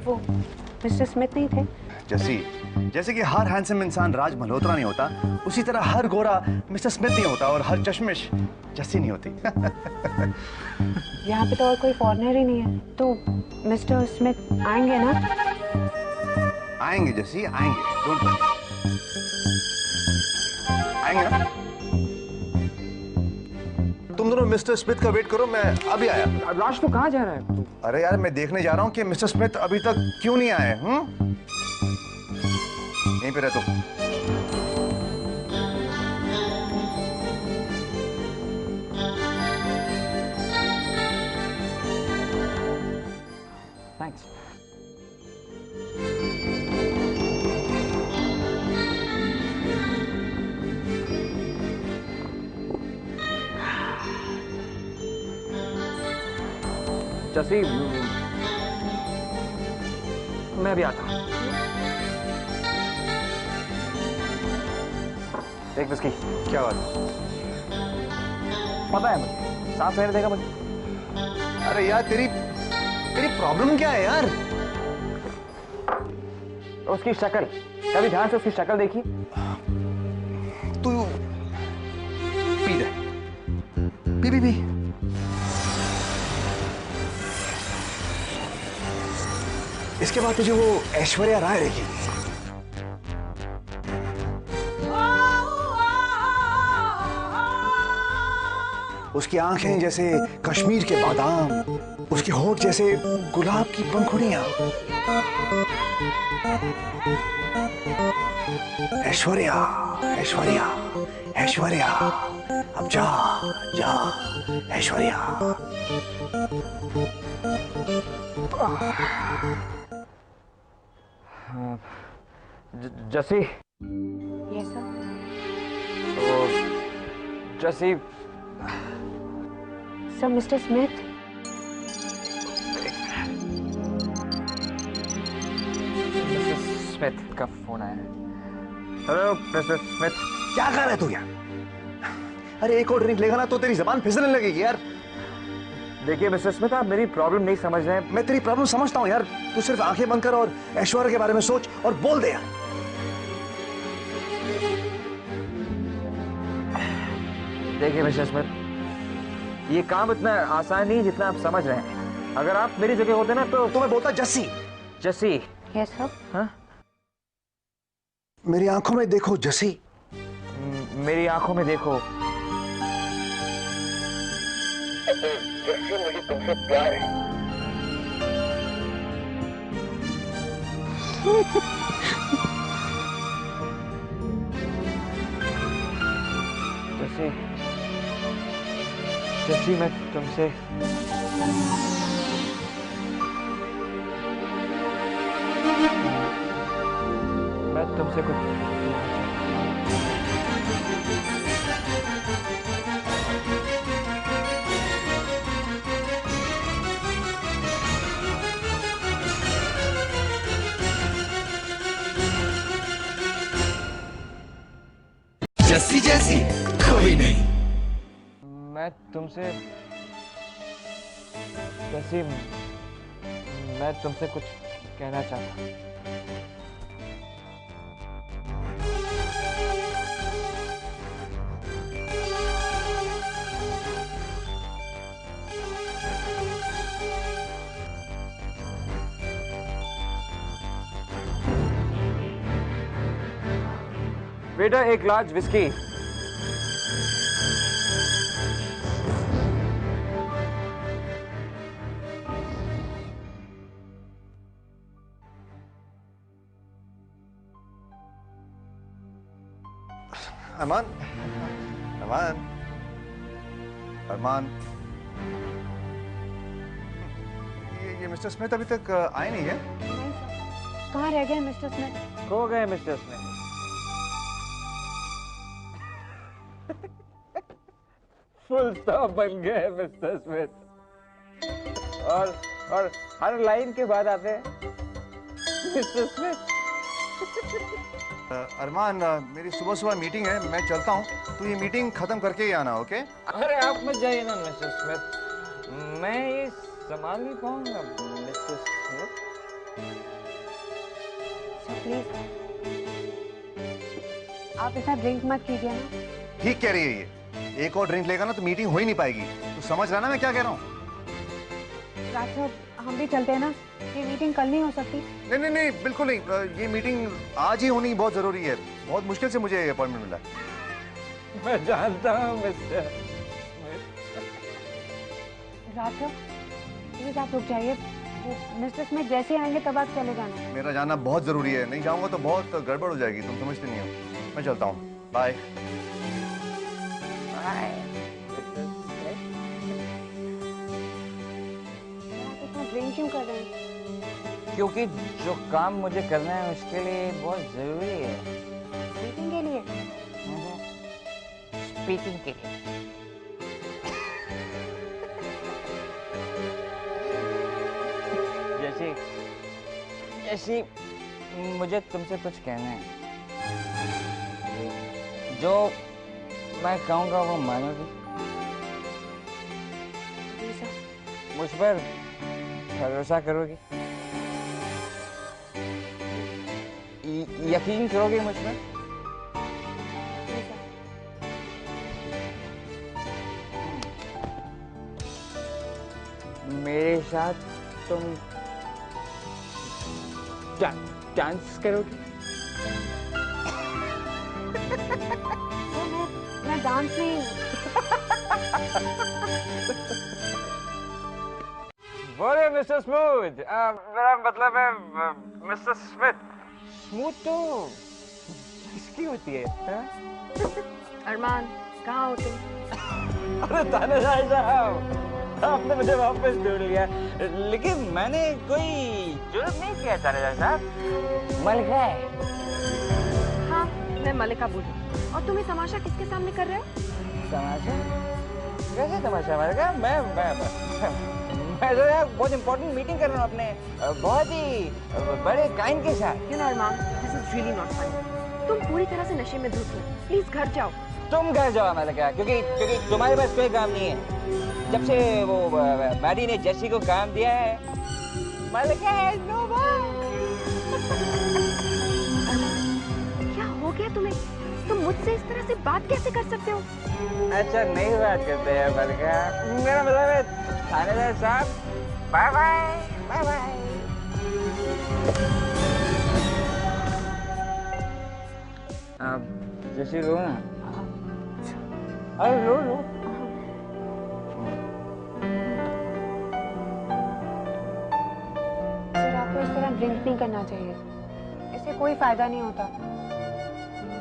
वो mister Smith नहीं थे? जैसी जैसे कि हर हैंडसम इंसान राज मल्होत्रा नहीं होता, उसी तरह हर गोरा मिस्टर स्मिथ नहीं होता और हर चश्मिश जस्सी नहीं होती। यहाँ पे तो और कोई फॉरेनर ही नहीं है, तो मिस्टर स्मिथ आएंगे ना? आएंगे जस्सी, आएंगे, डोंट वरी, आएंगे ना। तुम दोनों मिस्टर स्मिथ का वेट करो, मैं अभी आया। राज तो कहाँ जा रहा है तू? अरे यार, मैं देखने जा रहा हूँ कि मिस्टर स्मिथ अभी तक क्यों नहीं आए। यहीं पे रह तुम। थैंक्स। जैसी मैं अभी आता हूँ। देख विस्की। क्या बात? पता है मुझे, सांस लेने देगा मुझे। अरे यार, तेरी प्रॉब्लम क्या है यार? उसकी शक्ल, कभी ध्यान से उसकी शक्ल देखी? तू पी दे, पी। इसके बाद तुझे वो ऐश्वर्या राय रहेगी। उसकी आंखें जैसे कश्मीर के बादाम, उसके होंठ जैसे गुलाब की पंखुड़ियां। ऐश्वर्या, ऐश्वर्या, ऐश्वर्या, अब जा जा ऐश्वर्या। जसी। Yes sir. तो जसी। Sir, mister Smith. Mrs Smith का फोन आया है। Hello mister Smith. क्या कर रहा है तू यार? अरे एक और ड्रिंक लेगा ना तो तेरी जबान फिसलने लगेगी यार। देखिए मिस्टर स्मिथ, आप मेरी प्रॉब्लम नहीं समझ रहे हैं। मैं तेरी प्रॉब्लम समझता हूँ यार। तू सिर्फ आंखें बंद कर और ऐश्वर्या के बारे में सोच और बोल दे यार। देखिए मिस्टर स्मिथ, ये काम इतना आसान नहीं जितना आप समझ रहे हैं। अगर आप मेरी जगह होते ना तो मैं बोलता जस्सी। जस्सी। Yes sir. हाँ? मेरी आंखों में देखो जस्सी। मेरी आंखों में देखो। जस्सी, मुझे तुमसे प्यार है। जस्सी, जस्सी मैं तुमसे कुछ जस्सी जैसी कोई नहीं। मैं तुमसे जस्सी, मैं तुमसे कुछ कहना चाहता हूँ। बेटा, एक लार्ज विस्की। अरमान, अरमान, अरमान, ये मिस्टर स्मिथ अभी तक आए नहीं है? नहीं सर। कहाँ रह गए मिस्टर स्मिथ? खो गए मिस्टर स्मिथ। फुल स्टॉप बन गए मिस्टर स्मिथ। और हर लाइन के बाद आते हैं मिस्टर स्मिथ। अरमान, मेरी सुबह सुबह मीटिंग है, मैं चलता हूँ। तो ये मीटिंग खत्म करके ही आना, ओके? अरे आप मत जाइए ना मिस्टर स्मिथ, मैं ये संभाल नहीं पाऊंगा मिस्टर स्मिथ। सर प्लीज आप इतना ड्रिंक मत कीजिए ना। ठीक कह रही है ये, एक और ड्रिंक लेगा ना तो मीटिंग हो ही नहीं पाएगी। तू समझ रहा ना मैं क्या कह रहा हूँ? राज साहब हम भी चलते हैं ना, ये मीटिंग कल नहीं हो सकती। नहीं नहीं नहीं, बिल्कुल नहीं। ये मीटिंग आज ही होनी बहुत जरूरी है। बहुत मुश्किल से मुझे अपॉइंटमेंट मिला। मैं जानता हूँ मिस्टर। राज साहब प्लीज आप रुक जाइए, मिस्टर स्मिथ जैसे आएंगे तब आप चले जाना। मेरा जाना बहुत जरूरी है, नहीं जाऊंगा तो बहुत गड़बड़ हो जाएगी। तुम समझते नहीं हो। मैं चलता हूँ, बाय। ड्रिंक क्यों कर रहे हैं? क्योंकि जो काम मुझे करना है उसके लिए बहुत जरूरी है। मीटिंग के लिए? स्पीकिंग के लिए। जैसे मुझे तुमसे कुछ कहना है। जो मैं कहूँगा वो मानोगी? जी सर। मुझ पर भरोसा करोगी? यकीन करोगे मुझ पर? जी सर। मेरे साथ तुम डांस करोगी? मैं डांस नहीं। बोले मिस्टर स्मूथ। मेरा मतलब है मिस्टर स्मिथ। स्मूथ तो किसकी होती है? अरमान कहाँ हो तुम? अरे तानाशाह साहब, आपने मुझे वापस ढूंढ लिया, लेकिन मैंने कोई जुर्म नहीं किया तानाशाह साहब। मलिका है। हाँ मैं मलिका बोलूँ। और तुम ये तमाशा किसके सामने कर रहे हो? तमाशा? कैसे तमाशा मलिका? मैं तो यार बहुत इंपॉर्टेंट मीटिंग कर रहा हूँ अपने बहुत ही बड़े क्लाइंट के साथ। You know Armaan, this is really not funny। तुम पूरी तरह से नशे में धुत हो। प्लीज घर जाओ। तुम घर जाओ मलिका, क्योंकि तुम्हारे पास कोई काम नहीं है। जब से वो मैडी ने जेसी को काम दिया है, मलिका हैज नो वर्क। क्या हो गया तुम्हें? तुम मुझसे इस तरह से बात कैसे कर सकते हो? अच्छा नहीं बात करते हैं मलिका। मेरा मतलब है थानेदार साहब, बाय बाय बाय बाय। अब जेसी लो ना। अरे लो लो। सर आपको इस तरह ड्रिंक नहीं करना चाहिए, इससे कोई फायदा नहीं होता।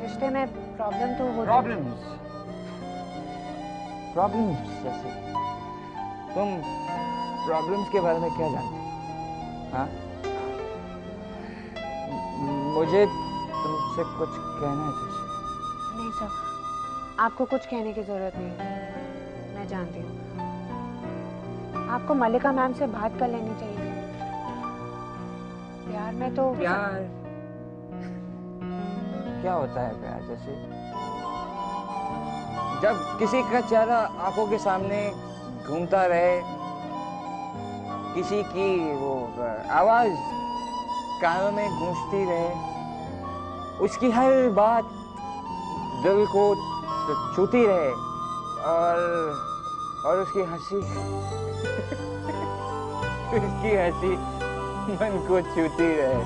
रिश्ते में प्रॉब्लम तो होती है। प्रॉब्लम्स जैसे तुम प्रॉब्लम्स के बारे में क्या जानते हो? हाँ? मुझे तुमसे कुछ कहना है जैसे। नहीं सर, आपको कुछ कहने की जरूरत नहीं है, मैं जानती हूँ। आपको मल्लिका मैम से बात कर लेनी चाहिए। प्यार में तो प्यार क्या होता है? प्यार जैसे जब किसी का चेहरा आंखों के सामने घूमता रहे, किसी की वो आवाज कानों में गूंजती रहे, उसकी हर बात दिल को छूती रहे, और उसकी हंसी उसकी हंसी मन को छूती रहे।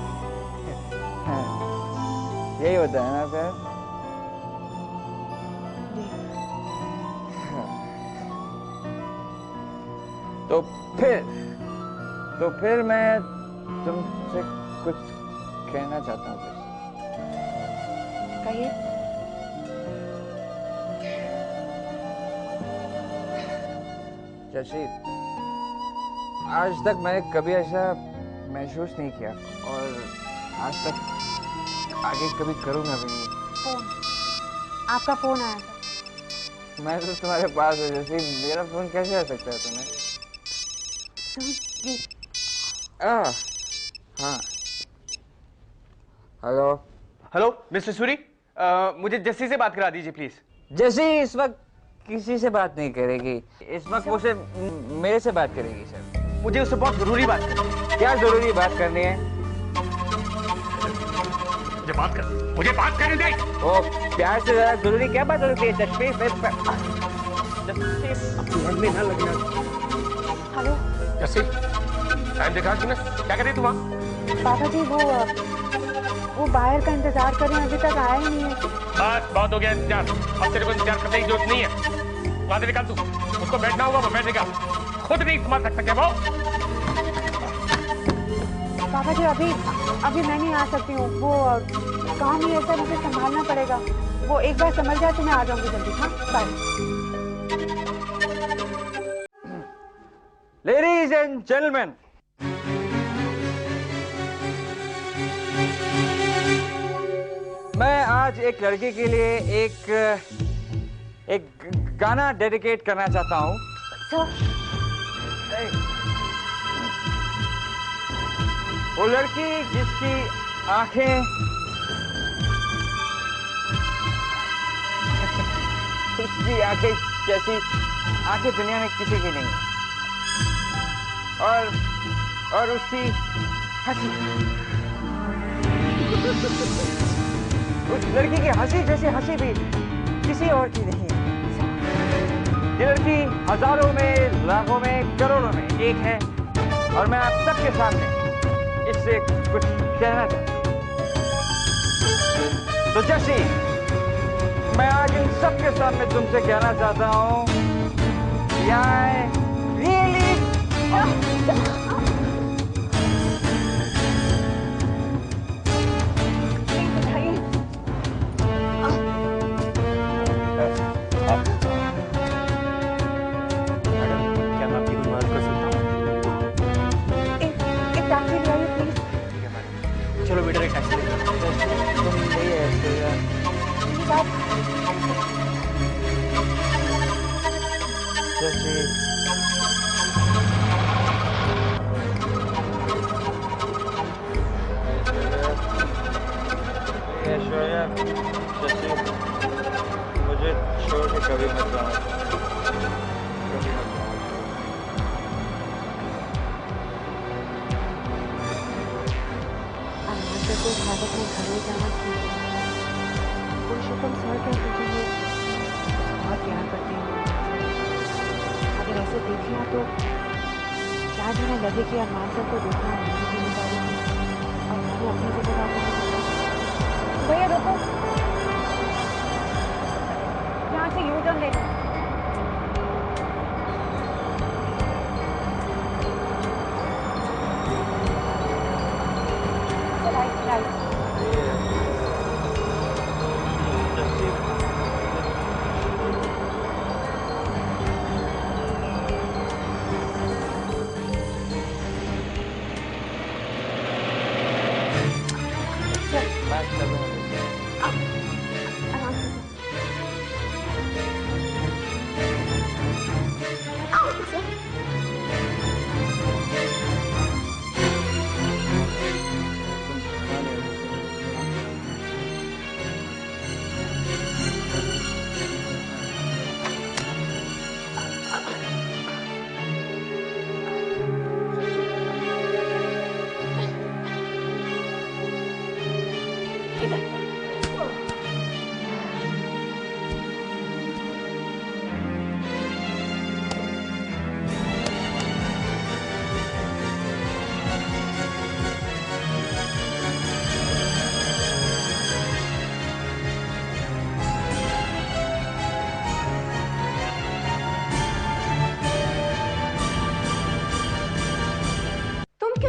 हाँ, यही होता है ना प्यार? तो फिर मैं तुमसे कुछ कहना चाहता हूँ। कहिए। जैसे आज तक मैंने कभी ऐसा महसूस नहीं किया, और आज तक आगे कभी करूँगा भी नहीं। फोन, आपका फोन आया था। मैं तो तुम्हारे पास हूँ जैसे, मेरा फोन कैसे आ सकता है तुम्हें? जी। हाँ। हेलो हेलो मिस्टर सूरी, मुझे जस्सी से बात करा दीजिए प्लीज। जैसे इस वक्त किसी से बात नहीं करेगी, इस वक्त वो सिर्फ मेरे से बात करेगी सर। मुझे उससे बहुत जरूरी बात करनी है। क्या जरूरी बात करनी है? मुझे बात करने दे। ओ प्यार से ज्यादा जरूरी क्या बात होती है चश्मे में ना लगना। हेलो जस्सी, टाइम देखा तूने? क्या कर रही तू वहाँ? पापा जी वो बाहर का इंतजार कर रहे हैं, अभी तक आया ही नहीं है। बस बहुत हो गया इंतजार, अब तेरे को इंतजार करने की जरूरत नहीं है। वहाँ से निकाल तू, उसको बैठना होगा वो बैठेगा, खुद नहीं संभाल सकता क्या वो? पापा जी अभी मैं नहीं आ सकती हूँ, वो काम ही ऐसा, मुझे संभालना पड़ेगा। वो एक बार समझ जाए तो मैं आ जाऊंगी जल्दी। हाँ बाय। लेडीज एंड जेंटलमैन, मैं आज एक लड़की के लिए एक गाना डेडिकेट करना चाहता हूँ। वो लड़की जिसकी आंखें उसकी आंखें जैसी आंखें दुनिया में किसी की नहीं है, और उसकी हंसी, उस लड़की की हंसी जैसी हंसी भी किसी और की नहीं है। ये लड़की हजारों में, लाखों में, करोड़ों में एक है, और मैं आप सबके सामने इससे कुछ कहना चाहता हूँ। तो जैसी मैं आज इन सबके सामने तुमसे कहना चाहता हूँ कि I really चलो बेटा एक टैक्सी ले तुम नहीं ऐसे यार। जैसे ऐश्वर्या, जैसे मुझे छोड़ के कभी मत जाना, कभी मत जाना। तो हालत में घर में जाना चाहिए। पुरुषोत्तम सर कहते थे ये बहुत प्यार करते हैं। अगर ऐसे देख लिया तो शायद उन्हें लगे कि अरमान सर को देखना है मेरी जिम्मेदारी है, और वो अपनी जिम्मेदारी है। भैया रुको, यहाँ से यू टर्न लेना।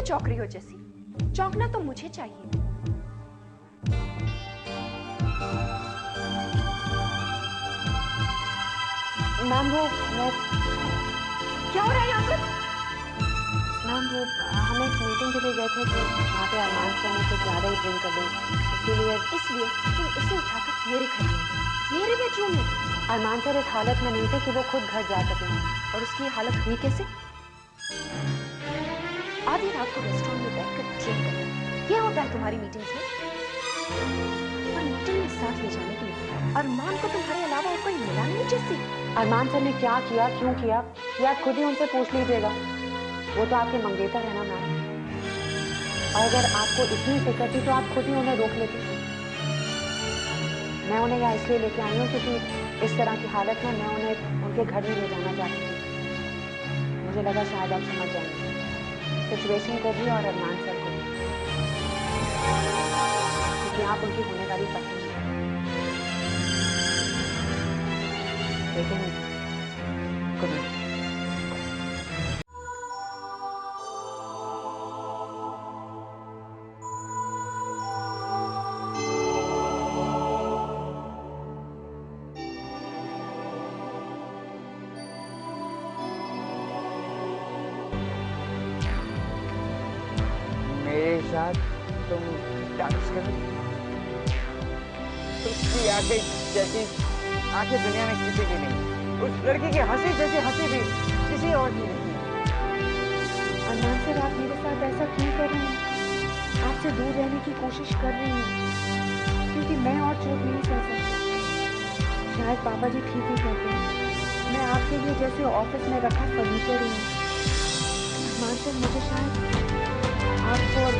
चौकरी हो जैसी, चौंकना तो मुझे चाहिए। मैम वो क्या हो रहा है यहाँ पर? मैम वो हम एक मीटिंग के लिए गए थे, तो वहाँ पे अरमान सर ने कुछ ज़्यादा ही ड्रिंक कर ली, इसलिए तुम इसे उठाकर मेरे घर में, मेरे बेडरूम में। अरमान सर इस हालत में नहीं थे कि वो खुद घर जा सकें। और उसकी हालत हुई कैसे? आधी रात को रेस्टोरेंट में बैठकर ड्रिंक करना, ये होता है तुम्हारी मीटिंग्स में? और मीटिंग में साथ ले जाने के लिए अरमान को तुम्हारे अलावा और कोई मिला नहीं जैसी? अरमान सर ने क्या किया, क्यों किया, या खुद ही उनसे पूछ लीजिएगा। वो तो आपके मंगेतर है ना मैम, और अगर आपको इतनी फिक्र थी तो आप खुद ही उन्हें रोक लेते। मैं उन्हें यहाँ इसलिए लेके आई हूँ क्योंकि इस तरह की हालत में मैं उन्हें उनके घर में ले जाना चाहती थी। मुझे लगा शायद आप समझ जाएंगे सिचुएशन को भी और अरमान सर को भी, क्योंकि आप उनकी होने वाली पत्नी हैं। लेकिन गुड नाइट। मेरे साथ तुम डांस करो। उसकी आंखें जैसी आंखें दुनिया में किसी की नहीं। उस लड़की की हंसी जैसी हंसी भी किसी और की नहीं। अरमान सर, आप मेरे साथ ऐसा क्यों कर रहे हैं? आपसे दूर रहने की कोशिश कर रही हूँ क्योंकि मैं और चोट नहीं सह सकती। शायद पापा जी ठीक ही कहते हैं, मैं आपके लिए जैसे ऑफिस में रखा फर्नीचर ही हूँ। अरमान सर, मुझे शायद आपको और